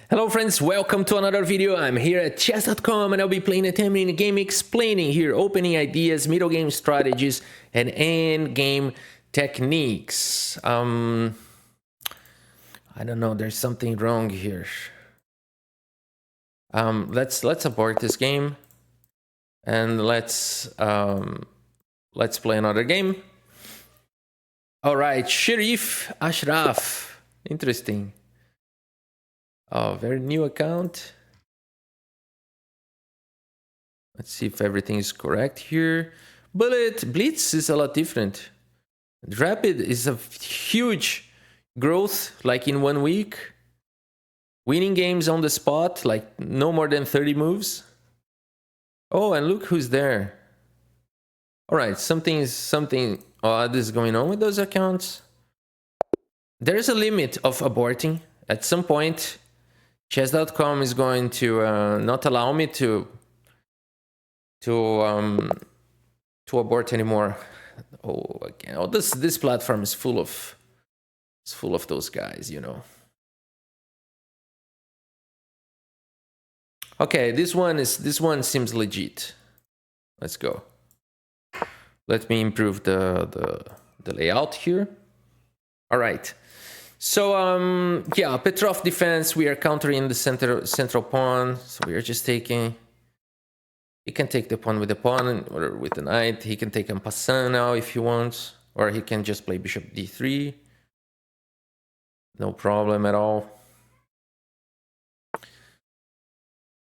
Hello friends, welcome to another video. I'm here at chess.com and I'll be playing a 10-minute game explaining here opening ideas, middle game strategies, and end game techniques. I don't know, there's something wrong here. Let's abort this game and let's play another game. All right, Sharif Ashraf. Interesting. Oh, very new account. Let's see if everything is correct here. Blitz is a lot different. Rapid is a huge growth, like in 1 week. Winning games on the spot, like no more than 30 moves. Oh, and look who's there. All right, something odd is going on with those accounts. There's a limit of aborting. At some point, chess.com is going to not allow me to abort anymore. Oh, again. Oh, this platform is full of those guys, you know. Okay, this one seems legit. Let's go. Let me improve the layout here. All right. So yeah, Petrov defense. We are countering the central pawn. So we are just taking. He can take the pawn with the pawn or with the knight. He can take en passant now if he wants, or he can just play bishop d3. No problem at all.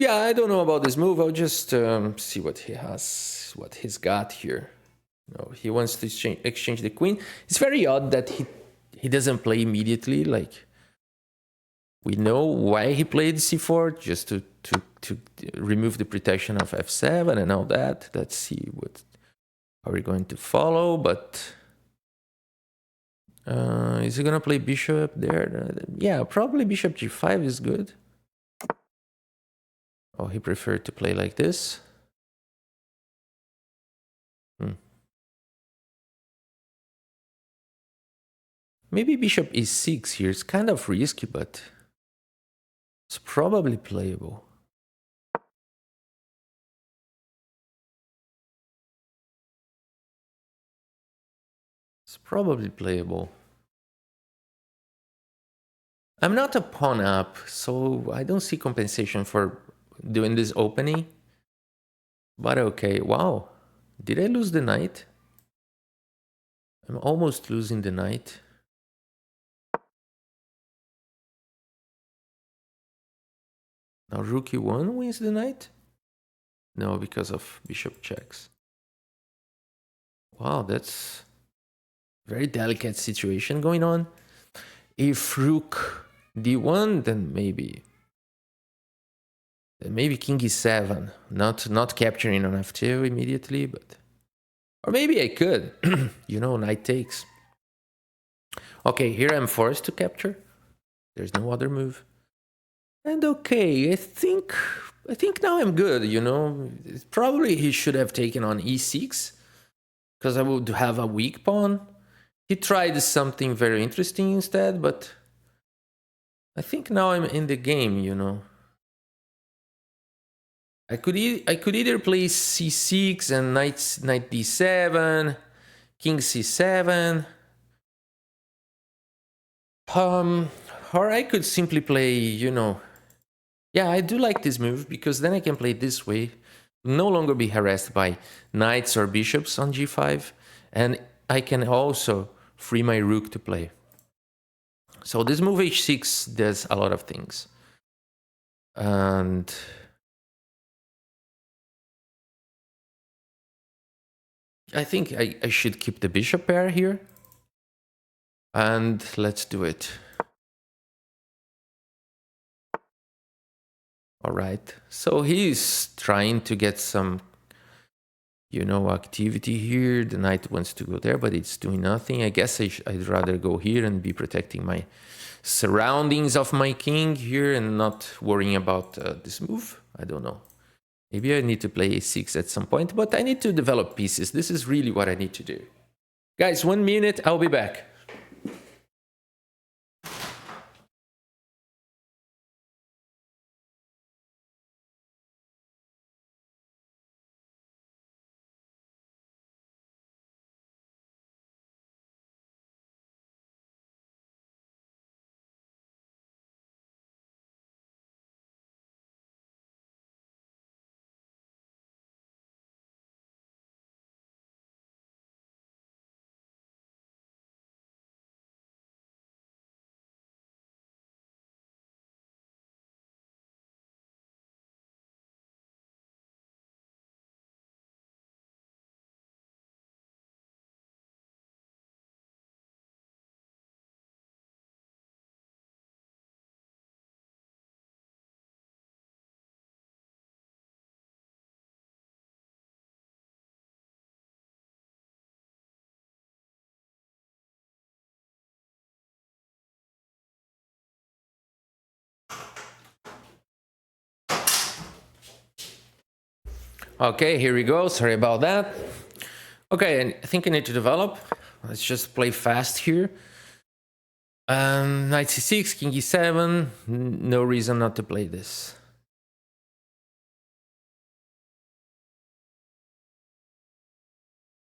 Yeah, I don't know about this move. I'll just see what he has, what he's got here. No, he wants to exchange the queen. It's very odd that he doesn't play immediately. Like, we know why he played c4, just to remove the protection of f7 and all that. Let's see what are we going to follow. But is he gonna play bishop there? Yeah, probably bishop g5 is good. Oh, he preferred to play like this. Maybe bishop e6 here. It's kind of risky, but it's probably playable. It's probably playable. I'm not a pawn up, so I don't see compensation for doing this opening. But okay, wow. Did I lose the knight? I'm almost losing the knight. Now rook e1 wins the knight? No, because of bishop checks. Wow, that's very delicate situation going on. If rook d1, then maybe king e7, not capturing on f2 immediately, but or maybe I could, you know, knight takes. Okay, here I'm forced to capture. There's no other move. And okay, I think now I'm good, you know. Probably he should have taken on e6, because I would have a weak pawn. He tried something very interesting instead, but I think now I'm in the game, you know. I could either play c6 and knight d7, king c7, or I could simply play, you know. Yeah, I do like this move because then I can play this way, no longer be harassed by knights or bishops on g5, and I can also free my rook to play. So this move h6 does a lot of things. And I think I should keep the bishop pair here. And let's do it. All right. So he's trying to get some, you know, activity here. The knight wants to go there, but it's doing nothing. I guess I'd rather go here and be protecting my surroundings of my king here and not worrying about this move. I don't know. Maybe I need to play a6 at some point, but I need to develop pieces. This is really what I need to do. Guys, 1 minute, I'll be back. Okay, here we go. Sorry about that. Okay, and I think I need to develop. Let's just play fast here. Knight c6, king e7. No reason not to play this.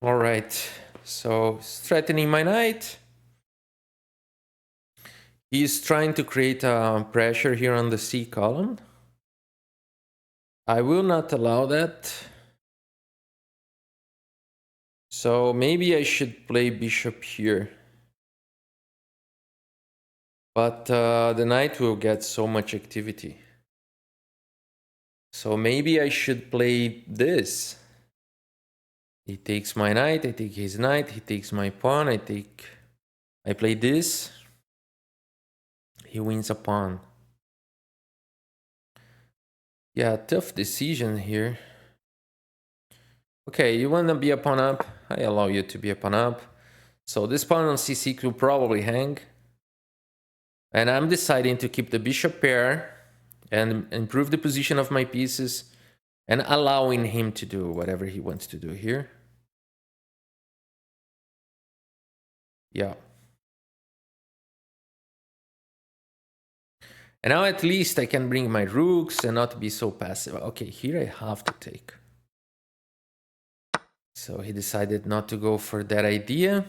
All right, so threatening my knight. He's trying to create pressure here on the c column. I will not allow that. So maybe I should play bishop here. But the knight will get so much activity. So maybe I should play this. He takes my knight, I take his knight, he takes my pawn, I play this. He wins a pawn. Yeah, tough decision here. Okay, you wanna be a pawn up? I allow you to be a pawn up. So this pawn on c6 will probably hang. And I'm deciding to keep the bishop pair and improve the position of my pieces and allowing him to do whatever he wants to do here. Yeah. And now at least I can bring my rooks and not be so passive. Okay, here I have to take. So he decided not to go for that idea.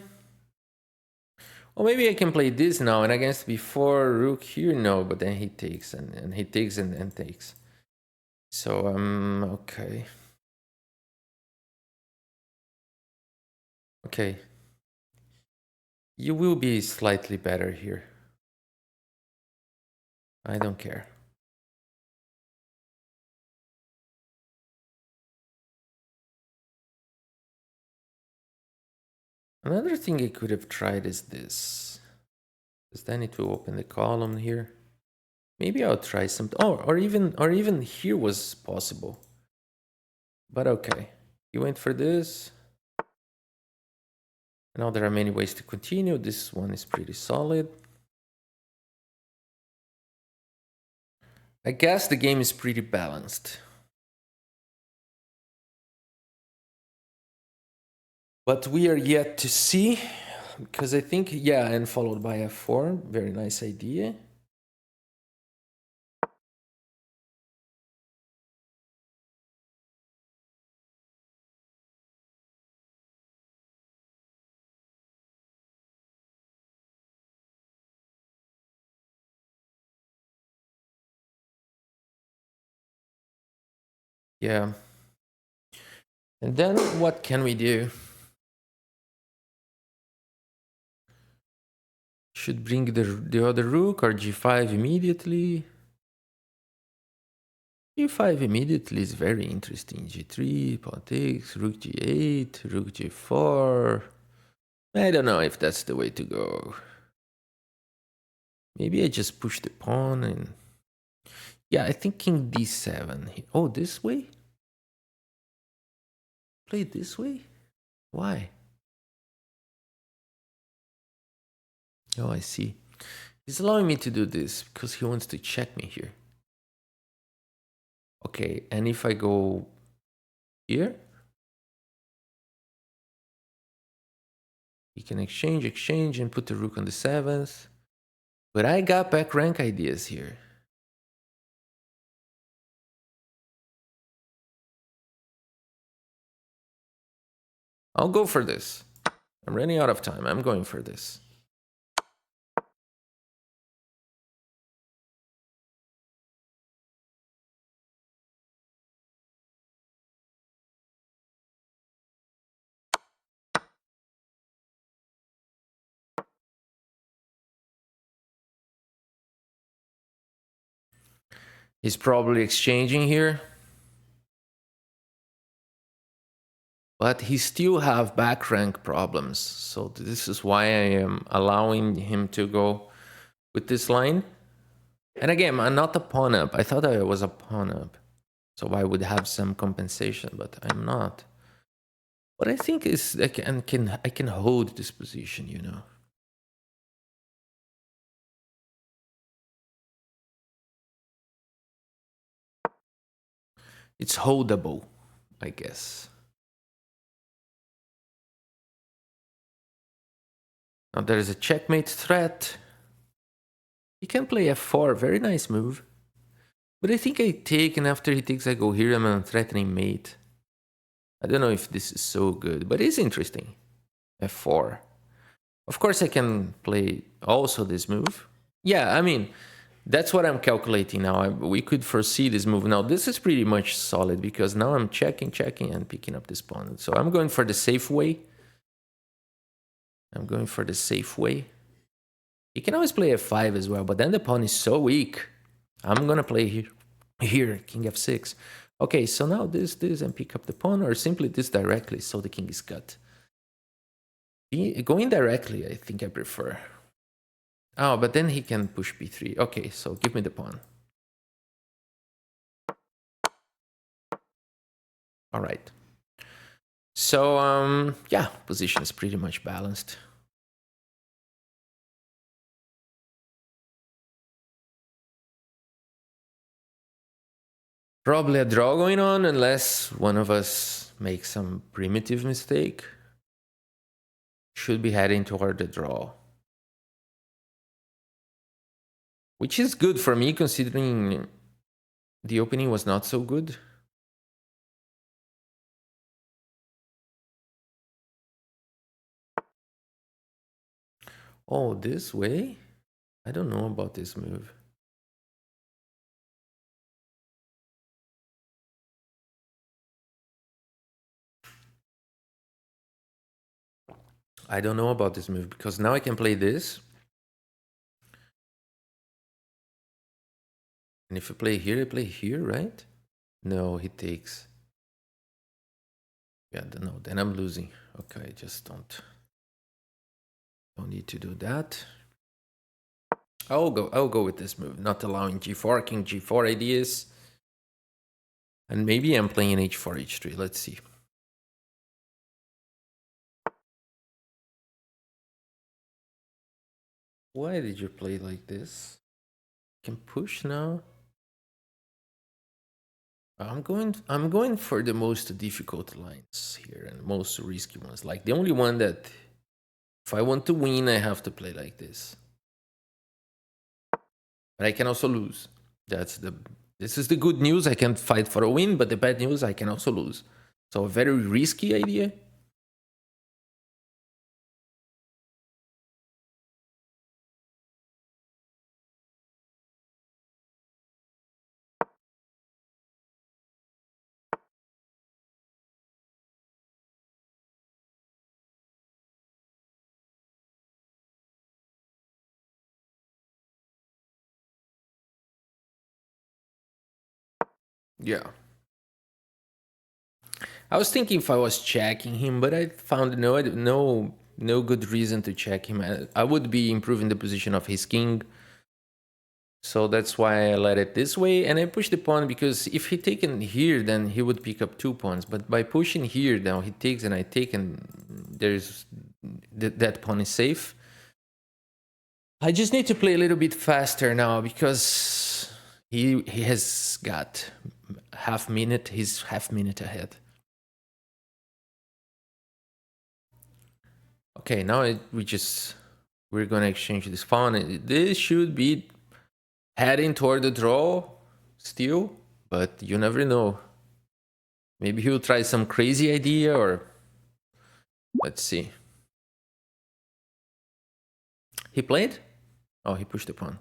Or maybe I can play this now, and against before rook here, no, but then he takes and he takes and takes. So okay. Okay. You will be slightly better here. I don't care. Another thing I could have tried is this. Because then it will open the column here. Maybe I'll try some. Oh, or even here was possible. But okay. You went for this. Now there are many ways to continue. This one is pretty solid. I guess the game is pretty balanced. But we are yet to see. Because I think, yeah, and followed by f4. Very nice idea. Yeah. And then what can we do? Should bring the other rook or g5 immediately. g5 immediately is very interesting. g3, pawn takes, rook g8, rook g4. I don't know if that's the way to go. Maybe I just push the pawn and... Yeah, I think king d7. Oh, this way? Play it this way? Why? Oh, I see. He's allowing me to do this because he wants to check me here. Okay, and if I go here, he can exchange, and put the rook on the 7th. But I got back rank ideas here. I'll go for this. I'm running out of time. I'm going for this. He's probably exchanging here. But he still have back rank problems. So this is why I am allowing him to go with this line. And again, I'm not a pawn up. I thought I was a pawn up. So I would have some compensation, but I'm not. But I think is I can hold this position, you know. It's holdable. I guess. Now there's a checkmate threat. He can play f4, very nice move. But I think I take, and after he takes, I go here. I'm a threatening mate. I don't know if this is so good, but it's interesting. f4. Of course, I can play also this move. Yeah, I mean, that's what I'm calculating now. We could foresee this move. Now, this is pretty much solid because now I'm checking, and picking up this pawn. So I'm going for the safe way. I'm going for the safe way. You can always play f5 as well, but then the pawn is so weak. I'm going to play here, king f6. Okay, so now this, and pick up the pawn, or simply this directly, so the king is cut. Going directly, I think I prefer. Oh, but then he can push b3. Okay, so give me the pawn. All right. So, yeah, position is pretty much balanced. Probably a draw going on, unless one of us makes some primitive mistake. Should be heading toward the draw. Which is good for me, considering the opening was not so good. Oh, this way? I don't know about this move. I don't know about this move, because now I can play this. And if I play here, right? No, he takes. Yeah, no, then I'm losing. Okay, just don't need to do that. I'll go with this move, not allowing g4, king g4 ideas. And maybe I'm playing h4, h3. Let's see. Why did you play like this? Can push now. I'm going for the most difficult lines here and most risky ones. Like the only one that if I want to win, I have to play like this. But I can also lose. This is the good news. I can fight for a win, but the bad news, I can also lose. So a very risky idea. Yeah. I was thinking if I was checking him, but I found no good reason to check him. I would be improving the position of his king. So that's why I let it this way. And I pushed the pawn because if he taken here, then he would pick up 2 pawns. But by pushing here, now he takes and I take, and there's that pawn is safe. I just need to play a little bit faster now because he has got half minute. He's half minute ahead. Okay, now we're gonna exchange this pawn. This should be heading toward the draw still, but you never know. Maybe he'll try some crazy idea, or let's see. He played? Oh, he pushed the pawn.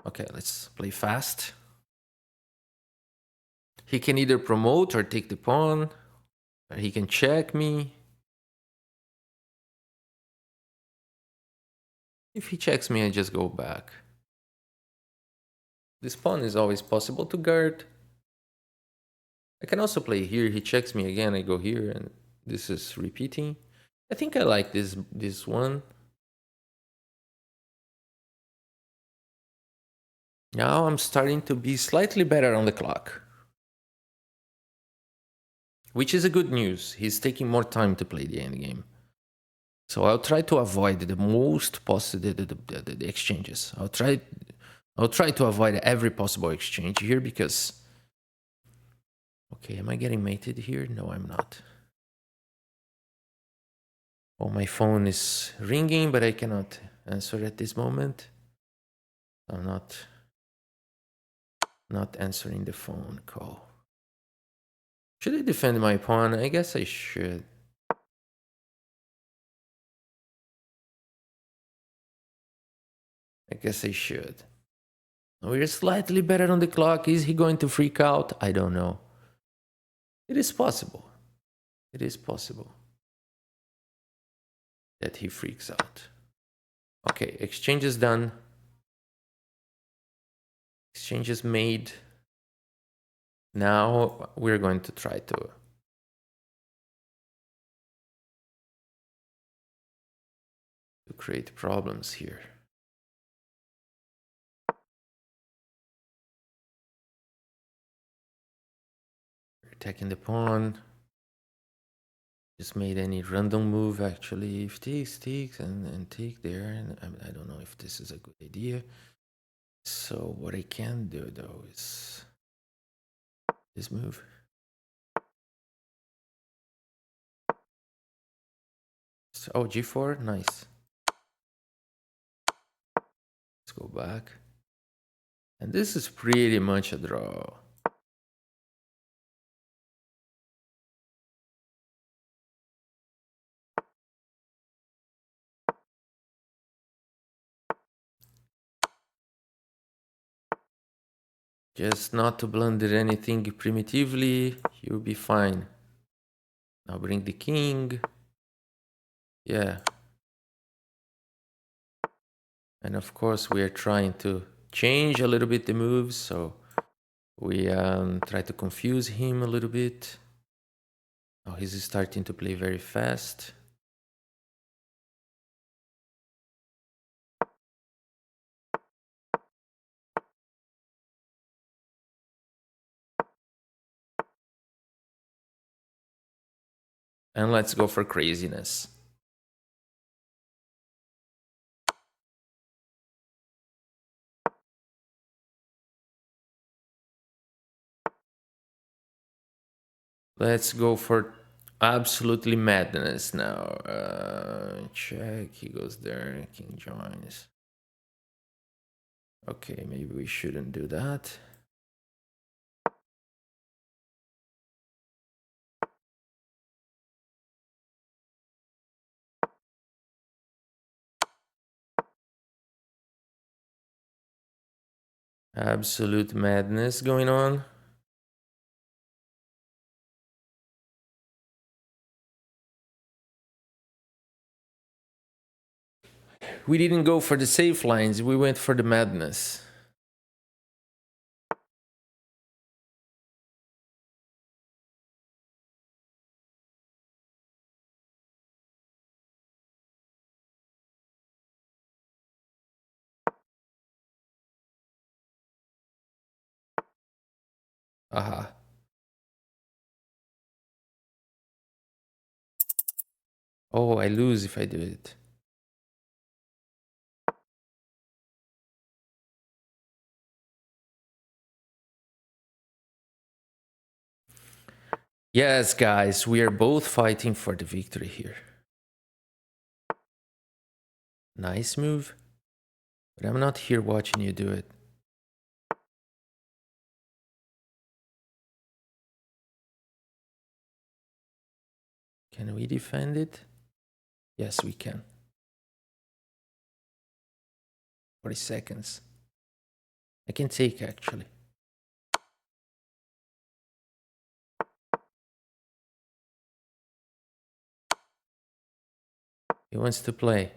Okay, let's play fast. He can either promote or take the pawn, or he can check me. If he checks me, I just go back. This pawn is always possible to guard. I can also play here. He checks me again. I go here, and this is repeating. I think I like this one. Now I'm starting to be slightly better on the clock, which is a good news. He's taking more time to play the endgame. So I'll try to avoid the most possible the exchanges. I'll try to avoid every possible exchange here because Okay, am I getting mated here? No, I'm not. Oh, my phone is ringing, but I cannot answer at this moment. I'm not answering the phone call. Should I defend my pawn? I guess I should. I guess I should. We're slightly better on the clock. Is he going to freak out? I don't know. It is possible. It is possible that he freaks out. Okay, exchange is done. Exchange is made. Now we're going to try to create problems here. We're attacking the pawn. Just made any random move actually. If takes and take there, and I don't know if this is a good idea. So what I can do though is this move. So, oh, g4, nice. Let's go back. And this is pretty much a draw. Just not to blunder anything primitively, you'll be fine. Now bring the king. Yeah. And of course we are trying to change a little bit the moves, so we try to confuse him a little bit. Now he's starting to play very fast. And let's go for craziness. Let's go for absolutely madness now. Check, he goes there, king joins. Okay, maybe we shouldn't do that. Absolute madness going on. We didn't go for the safe lines, we went for the madness. Aha. Oh, I lose if I do it. Yes, guys, we are both fighting for the victory here. Nice move. But I'm not here watching you do it. Can we defend it? Yes, we can. 40 seconds. I can take, actually. He wants to play.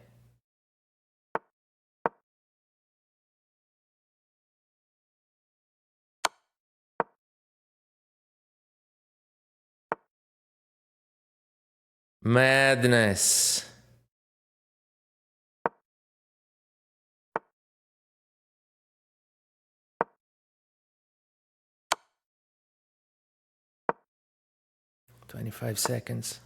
Madness. "25 seconds.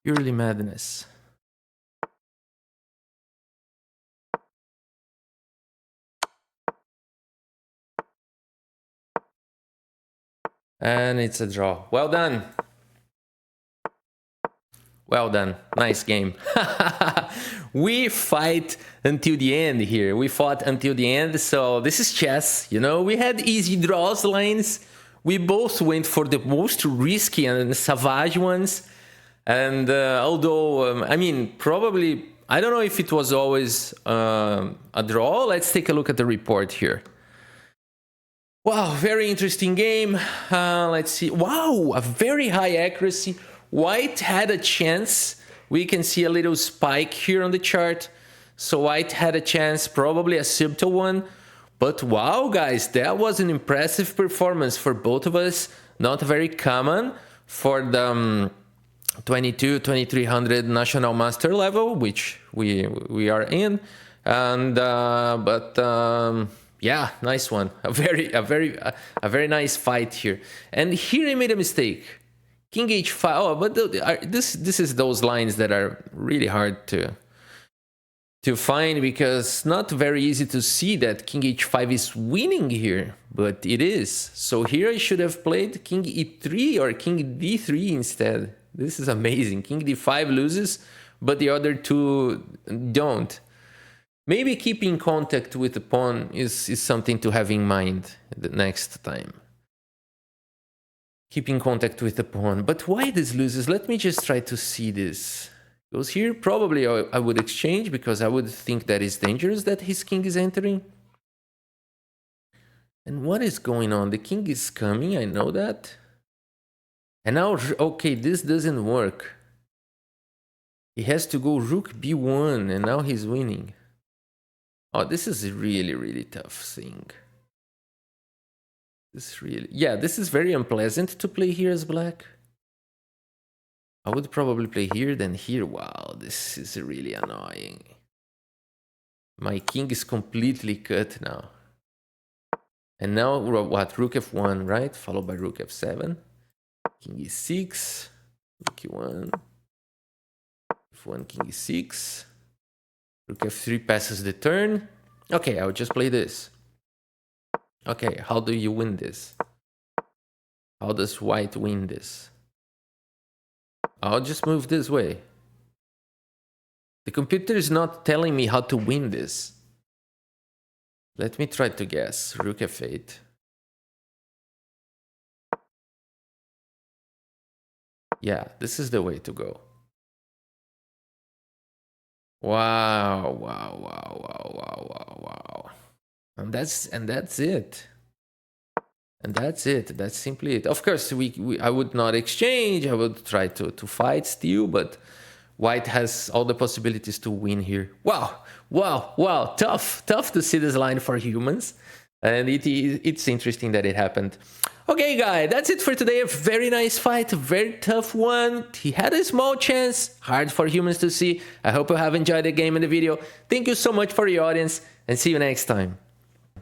Purely madness. And it's a draw. Well done. Well done. Nice game. We fight until the end here. We fought until the end. So this is chess. You know, we had easy draws lines. We both went for the most risky and savage ones. And although, I mean, probably, I don't know if it was always a draw. Let's take a look at the report here. Wow, very interesting game. Let's see. Wow, a very high accuracy. White had a chance. We can see a little spike here on the chart. So White had a chance, probably a subtle one. But wow, guys, that was an impressive performance for both of us. Not very common for the 2300 national master level, which we are in. And yeah, nice one. A very nice fight here. And here I made a mistake. King h5. Oh, but this is those lines that are really hard to find, because not very easy to see that King h5 is winning here, but it is. So here I should have played King e3 or King d3 instead. This is amazing. King d5 loses, but the other two don't. Maybe keeping contact with the pawn is something to have in mind the next time. Keeping contact with the pawn. But why this loses? Let me just try to see this. Goes here. Probably I would exchange, because I would think that is dangerous that his king is entering. And what is going on? The king is coming. I know that. And now, okay, this doesn't work. He has to go rook b1, and now he's winning. Oh, this is a really, really tough thing. This is very unpleasant to play here as black. I would probably play here, then here. Wow, this is really annoying. My king is completely cut now. And now what? Rook f1, right? Followed by rook f7. King e6. Rook e1. f1, king e6. Rook f3 passes the turn. Okay, I'll just play this. Okay, how do you win this? How does white win this? I'll just move this way. The computer is not telling me how to win this. Let me try to guess. Rook f8. Yeah, this is the way to go. Wow, wow, wow, wow, wow, wow, wow. And that's it. And that's it. That's simply it. Of course, I would not exchange. I would try to fight still, but white has all the possibilities to win here. Wow, wow, wow. Tough to see this line for humans. And it's interesting that it happened. Okay, guys, that's it for today. A very nice fight, a very tough one. He had a small chance, hard for humans to see. I hope you have enjoyed the game and the video. Thank you so much for your audience, and see you next time.